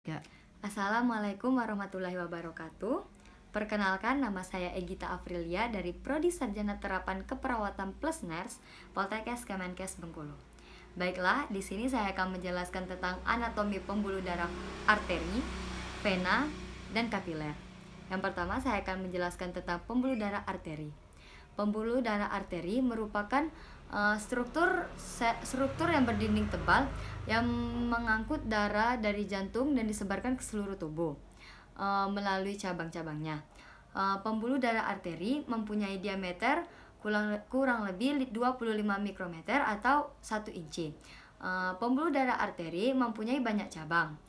Ya. Assalamualaikum warahmatullahi wabarakatuh. Perkenalkan, nama saya Egita Afrilia dari Prodi Sarjana Terapan Keperawatan Plus Nurse Poltekkes Kemenkes Bengkulu. Baiklah, di sini saya akan menjelaskan tentang anatomi pembuluh darah arteri, vena, dan kapiler. Yang pertama, saya akan menjelaskan tentang pembuluh darah arteri. Pembuluh darah arteri merupakan struktur yang berdinding tebal yang mengangkut darah dari jantung dan disebarkan ke seluruh tubuh melalui cabang-cabangnya. Pembuluh darah arteri mempunyai diameter kurang lebih 25 mikrometer atau 1 inci. Pembuluh darah arteri mempunyai banyak cabang,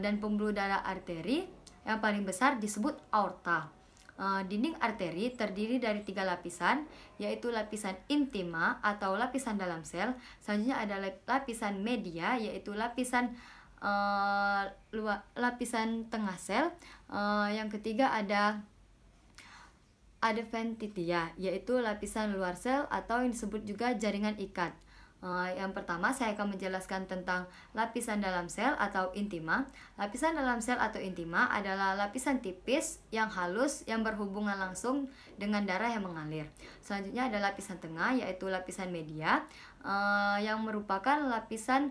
dan pembuluh darah arteri yang paling besar disebut aorta. Dinding arteri terdiri dari 3 lapisan, yaitu lapisan intima atau lapisan dalam sel. Selanjutnya ada lapisan media, yaitu lapisan tengah sel. Yang ketiga ada adventitia, yaitu lapisan luar sel atau yang disebut juga jaringan ikat. Yang pertama saya akan menjelaskan tentang lapisan dalam sel atau intima. Lapisan dalam sel atau intima adalah lapisan tipis yang halus yang berhubungan langsung dengan darah yang mengalir. Selanjutnya ada lapisan tengah, yaitu lapisan media, yang merupakan lapisan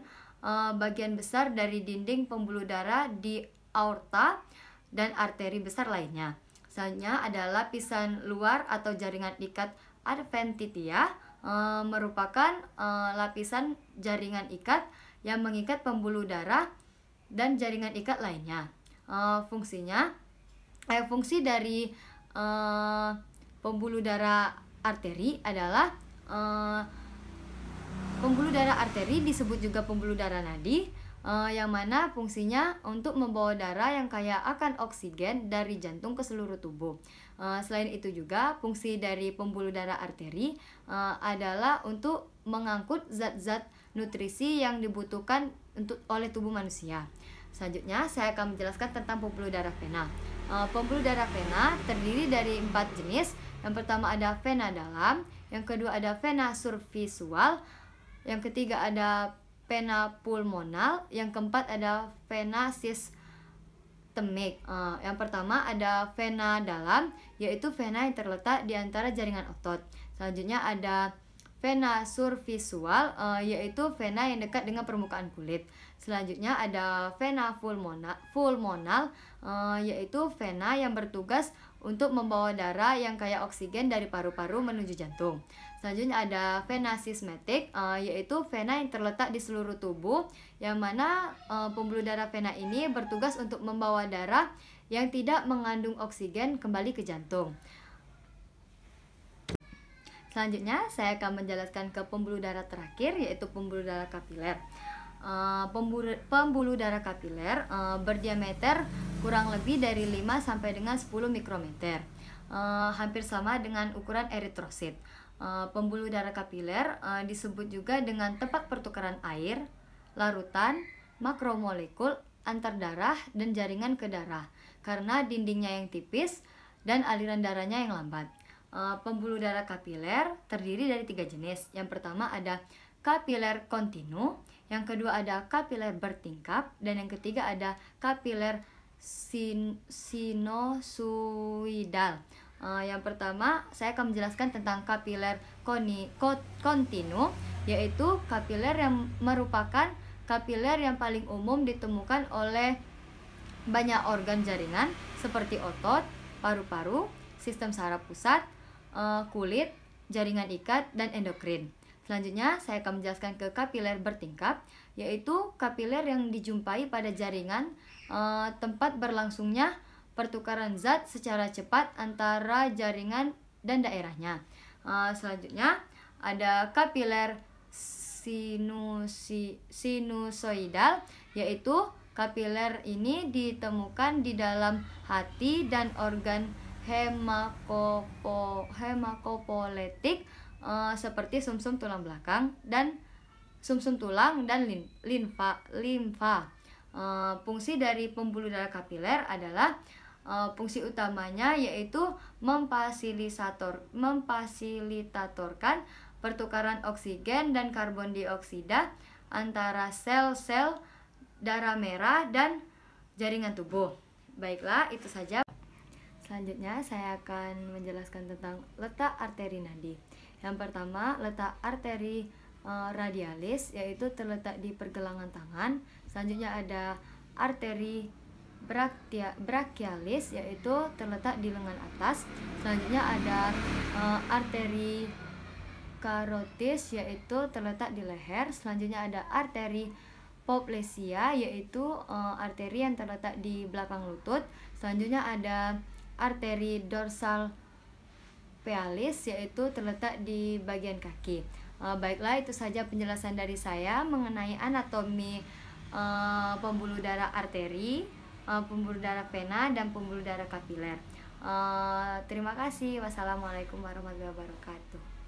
bagian besar dari dinding pembuluh darah di aorta dan arteri besar lainnya. Selanjutnya ada lapisan luar atau jaringan ikat adventitia, merupakan lapisan jaringan ikat yang mengikat pembuluh darah dan jaringan ikat lainnya. Fungsi dari pembuluh darah arteri adalah pembuluh darah arteri disebut juga pembuluh darah nadi, yang mana fungsinya untuk membawa darah yang kaya akan oksigen dari jantung ke seluruh tubuh. Selain itu juga fungsi dari pembuluh darah arteri adalah untuk mengangkut zat-zat nutrisi yang dibutuhkan oleh tubuh manusia. Selanjutnya saya akan menjelaskan tentang pembuluh darah vena. Pembuluh darah vena terdiri dari 4 jenis. Yang pertama ada vena dalam, yang kedua ada vena subvisual, yang ketiga ada vena pulmonal, yang keempat ada vena sistemik. Yang pertama ada vena dalam, yaitu vena yang terletak di antara jaringan otot. Selanjutnya ada vena subvisual, yaitu vena yang dekat dengan permukaan kulit. Selanjutnya ada vena pulmonal, yaitu vena yang bertugas untuk membawa darah yang kaya oksigen dari paru-paru menuju jantung. Selanjutnya ada vena sistematik, yaitu vena yang terletak di seluruh tubuh, yang mana pembuluh darah vena ini bertugas untuk membawa darah yang tidak mengandung oksigen kembali ke jantung. Selanjutnya saya akan menjelaskan ke pembuluh darah terakhir, yaitu pembuluh darah kapiler. Pembuluh darah kapiler berdiameter kurang lebih dari 5 sampai dengan 10 mikrometer, hampir sama dengan ukuran eritrosit. Pembuluh darah kapiler disebut juga dengan tempat pertukaran air, larutan, makromolekul antar darah dan jaringan ke darah karena dindingnya yang tipis dan aliran darahnya yang lambat. Pembuluh darah kapiler terdiri dari 3 jenis. Yang pertama ada kapiler kontinu, yang kedua ada kapiler bertingkap, dan yang ketiga ada kapiler sinusoidal. Yang pertama saya akan menjelaskan tentang kapiler kontinu, yaitu kapiler yang merupakan kapiler yang paling umum ditemukan oleh banyak organ jaringan seperti otot, paru-paru, sistem saraf pusat, kulit, jaringan ikat, dan endokrin. Selanjutnya saya akan menjelaskan ke kapiler bertingkap, yaitu kapiler yang dijumpai pada jaringan tempat berlangsungnya pertukaran zat secara cepat antara jaringan dan daerahnya. Selanjutnya ada kapiler sinusoidal, yaitu kapiler ini ditemukan di dalam hati dan organ hemakopoletik, seperti sumsum tulang belakang dan sumsum tulang dan limfa. Fungsi dari pembuluh darah kapiler adalah fungsi utamanya yaitu memfasilitatorkan pertukaran oksigen dan karbon dioksida antara sel-sel darah merah dan jaringan tubuh. Baiklah, itu saja. Selanjutnya saya akan menjelaskan tentang letak arteri nadi. Yang pertama, letak arteri radialis, yaitu terletak di pergelangan tangan. Selanjutnya ada arteri brachialis, yaitu terletak di lengan atas. Selanjutnya ada arteri carotis, yaitu terletak di leher. Selanjutnya ada arteri Poblacia, yaitu arteri yang terletak di belakang lutut. Selanjutnya ada arteri dorsal pealis, yaitu terletak di bagian kaki. Baiklah, itu saja penjelasan dari saya mengenai anatomi pembuluh darah arteri, pembuluh darah vena, dan pembuluh darah kapiler. Terima kasih. Wassalamualaikum warahmatullahi wabarakatuh.